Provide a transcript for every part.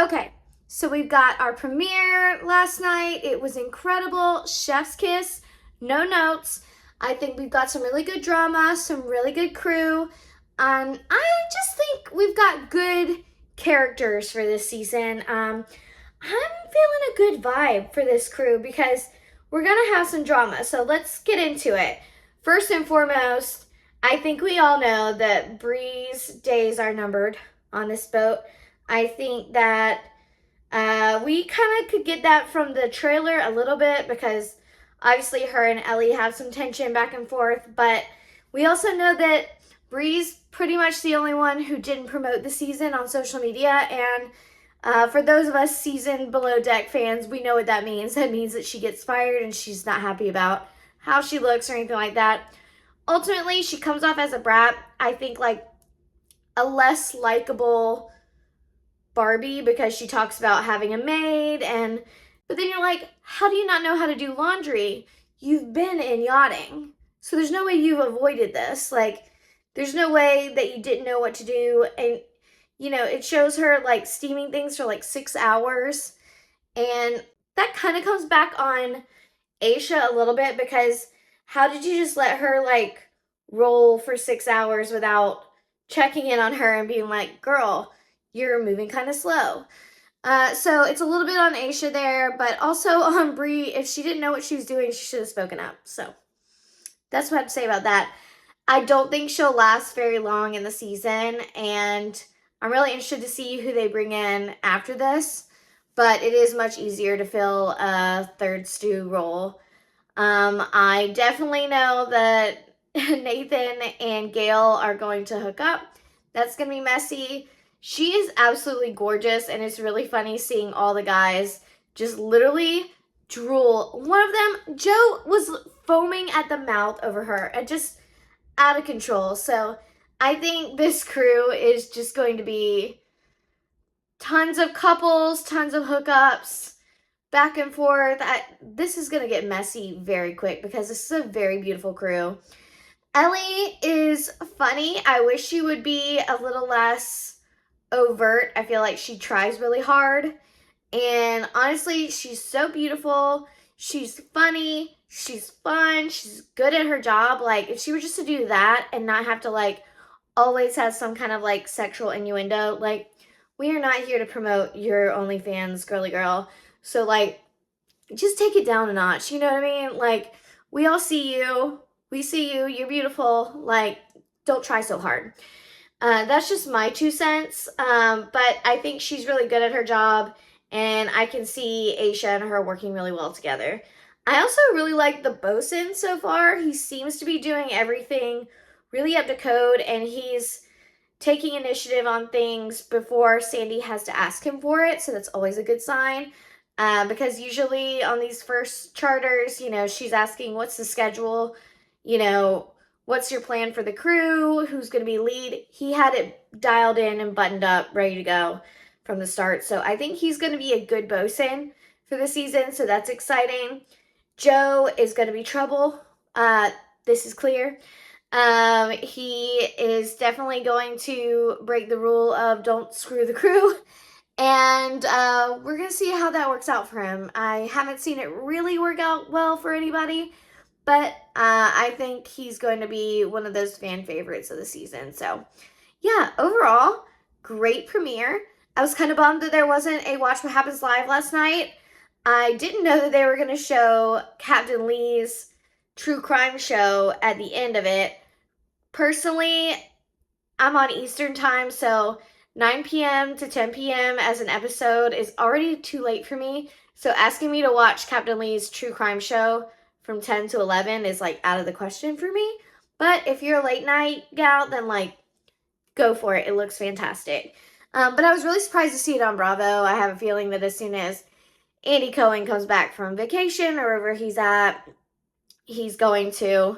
Okay, so we've got our premiere last night. It was incredible. Chef's kiss, no notes. I think we've got some really good drama, some really good crew. I just think we've got good characters for this season. I'm feeling a good vibe for this crew because we're gonna have some drama. So let's get into it. First and foremost, I think we all know that Bree's days are numbered on this boat. I think that we kind of could get that from the trailer a little bit because obviously her and Ellie have some tension back and forth, but we also know that Bree's pretty much the only one who didn't promote the season on social media, and for those of us seasoned Below Deck fans, we know what that means. That means that she gets fired and she's not happy about how she looks or anything like that. Ultimately, she comes off as a brat. I think like a less likable Barbie because she talks about having a maid, but then you're like, how do you not know how to do laundry? You've been in yachting. So there's no way you've avoided this. Like, there's no way that you didn't know what to do. And, it shows her like steaming things for like 6 hours. And that kind of comes back on Aisha a little bit because how did you just let her like roll for 6 hours without checking in on her and being like, girl, you're moving kind of slow. So it's a little bit on Aisha there, but also on Bree. If she didn't know what she was doing, she should have spoken up. So that's what I have to say about that. I don't think she'll last very long in the season, and I'm really interested to see who they bring in after this, but it is much easier to fill a third stew role. I definitely know that Nathan and Gail are going to hook up. That's going to be messy. She is absolutely gorgeous, and it's really funny seeing all the guys just literally drool. One of them, Joe, was foaming at the mouth over her and just out of control. So I think this crew is just going to be tons of couples, tons of hookups, back and forth. This is going to get messy very quick because this is a very beautiful crew. Ellie is funny. I wish she would be a little less overt. I feel like she tries really hard. And honestly, she's so beautiful. She's funny. She's fun. She's good at her job. Like, if she were just to do that and not have to, like, always have some kind of, like, sexual innuendo, like, we are not here to promote your OnlyFans girly girl. So, like, just take it down a notch. You know what I mean? Like, we all see you. We see you. You're beautiful. Like, don't try so hard. That's just my 2 cents. But I think she's really good at her job, and I can see Aisha and her working really well together. I also really like the bosun so far. He seems to be doing everything really up to code, and he's taking initiative on things before Sandy has to ask him for it. So that's always a good sign. Because usually on these first charters, she's asking, what's the schedule? What's your plan for the crew? Who's going to be lead? He had it dialed in and buttoned up, ready to go from the start. So I think he's going to be a good bosun for the season. So that's exciting. Joe is going to be trouble. This is clear. He is definitely going to break the rule of don't screw the crew. And we're going to see how that works out for him. I haven't seen it really work out well for anybody. But I think he's going to be one of those fan favorites of the season. So, yeah, overall, great premiere. I was kind of bummed that there wasn't a Watch What Happens Live last night. I didn't know that they were going to show Captain Lee's true crime show at the end of it. Personally, I'm on Eastern time, so 9 p.m. to 10 p.m. as an episode is already too late for me. So asking me to watch Captain Lee's true crime show from 10 to 11 is like out of the question for me. But if you're a late night gal, then like go for it. It looks fantastic. But I was really surprised to see it on Bravo. I have a feeling that as soon as Andy Cohen comes back from vacation or wherever he's at, he's going to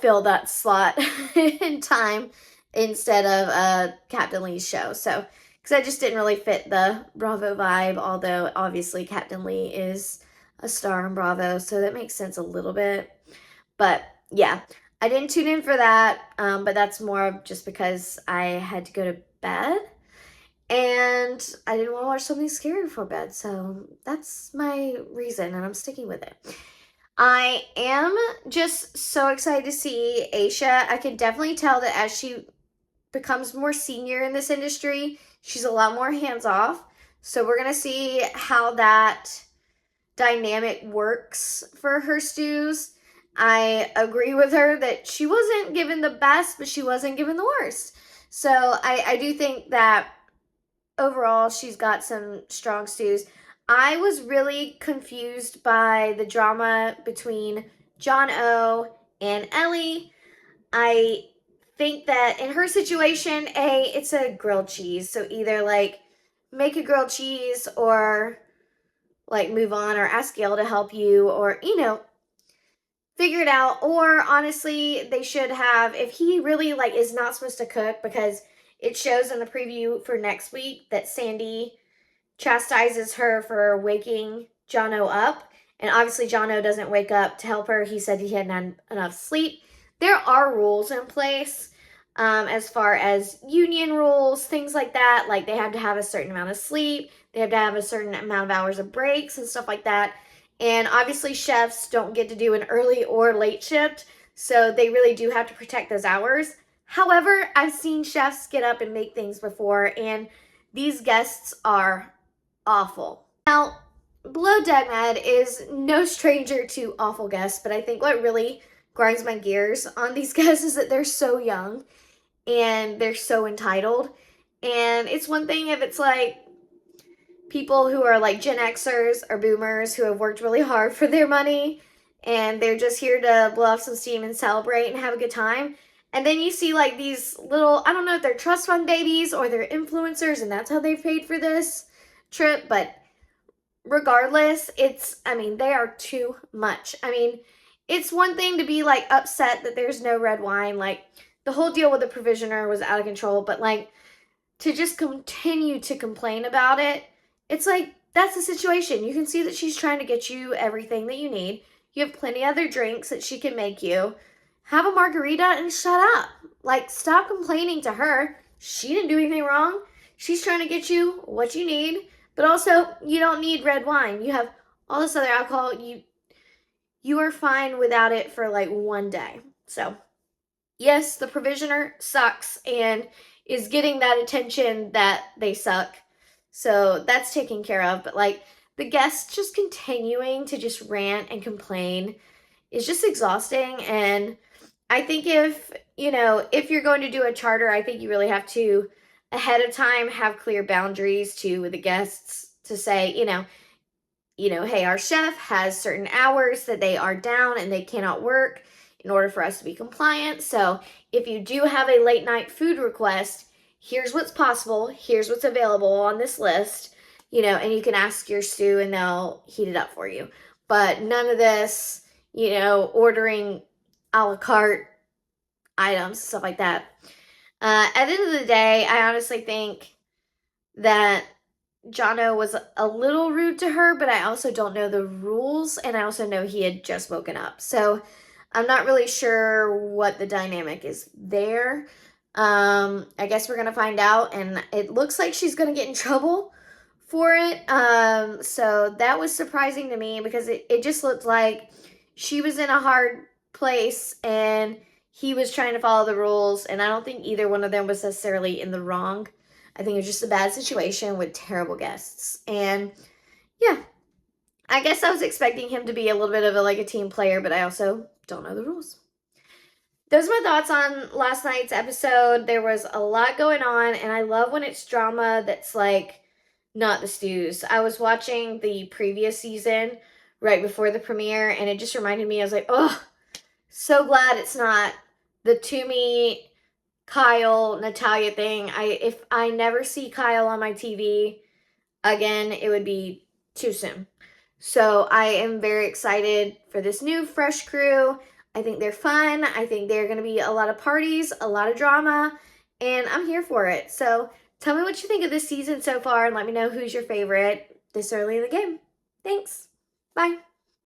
fill that slot in time instead of Captain Lee's show. So, because I just didn't really fit the Bravo vibe, although obviously Captain Lee is a star on Bravo, so that makes sense a little bit. But yeah, I didn't tune in for that, but that's more of just because I had to go to bed. and I didn't want to watch something scary before bed, so that's my reason, and I'm sticking with it. I am just so excited to see Aisha. I can definitely tell that as she becomes more senior in this industry, she's a lot more hands-off. So we're going to see how that dynamic works for her stews. I agree with her that she wasn't given the best, but she wasn't given the worst. So I do think that overall she's got some strong stews. I was really confused by the drama between John O and Ellie. I think that in her situation, it's a grilled cheese. So either like make a grilled cheese or like move on or ask Gail to help you or, figure it out. Or honestly, they should have, if he really like is not supposed to cook, because it shows in the preview for next week that Sandy chastises her for waking Jono up. And obviously Jono doesn't wake up to help her. He said he hadn't had enough sleep. There are rules in place as far as union rules, things like that. Like they have to have a certain amount of sleep. They have to have a certain amount of hours of breaks and stuff like that. And obviously chefs don't get to do an early or late shift. So they really do have to protect those hours. However, I've seen chefs get up and make things before, and these guests are awful. Now, Below Deck Med is no stranger to awful guests, but I think what really grinds my gears on these guests is that they're so young and they're so entitled. And it's one thing if it's like people who are like Gen Xers or boomers who have worked really hard for their money and they're just here to blow off some steam and celebrate and have a good time. And then you see like these little, I don't know if they're trust fund babies or they're influencers and that's how they've paid for this trip. But regardless, they are too much. It's one thing to be like upset that there's no red wine. Like the whole deal with the provisioner was out of control. But like to just continue to complain about it, it's like that's the situation. You can see that she's trying to get you everything that you need. You have plenty of other drinks that she can make you. Have a margarita and shut up. Like, stop complaining to her. She didn't do anything wrong. She's trying to get you what you need. But also, you don't need red wine. You have all this other alcohol. You are fine without it for like one day. So, yes, the provisioner sucks and is getting that attention that they suck. So that's taken care of. But like the guests just continuing to just rant and complain is just exhausting. And I think if you're going to do a charter, I think you really have to ahead of time have clear boundaries with the guests to say, hey, our chef has certain hours that they are down and they cannot work in order for us to be compliant. So if you do have a late night food request, here's what's possible, here's what's available on this list, and you can ask your stew and they'll heat it up for you. But none of this, ordering a la carte items, stuff like that. At the end of the day, I honestly think that Jono was a little rude to her, but I also don't know the rules, and I also know he had just woken up. So I'm not really sure what the dynamic is there. I guess we're gonna find out, and it looks like she's gonna get in trouble for it. So that was surprising to me because it just looked like she was in a hard place and he was trying to follow the rules, and I don't think either one of them was necessarily in the wrong. I think it was just a bad situation with terrible guests. And yeah, I guess I was expecting him to be a little bit of a team player, but I also don't know the rules. Those are my thoughts on last night's episode. There was a lot going on, and I love when it's drama that's like not the stews. I was watching the previous season right before the premiere, and it just reminded me, I was like, oh, so glad it's not the Toomey, Kyle, Natalia thing. If I never see Kyle on my TV again, it would be too soon. So I am very excited for this new fresh crew. I think they're fun. I think they're going to be a lot of parties, a lot of drama, and I'm here for it. So tell me what you think of this season so far and let me know who's your favorite this early in the game. Thanks. Bye.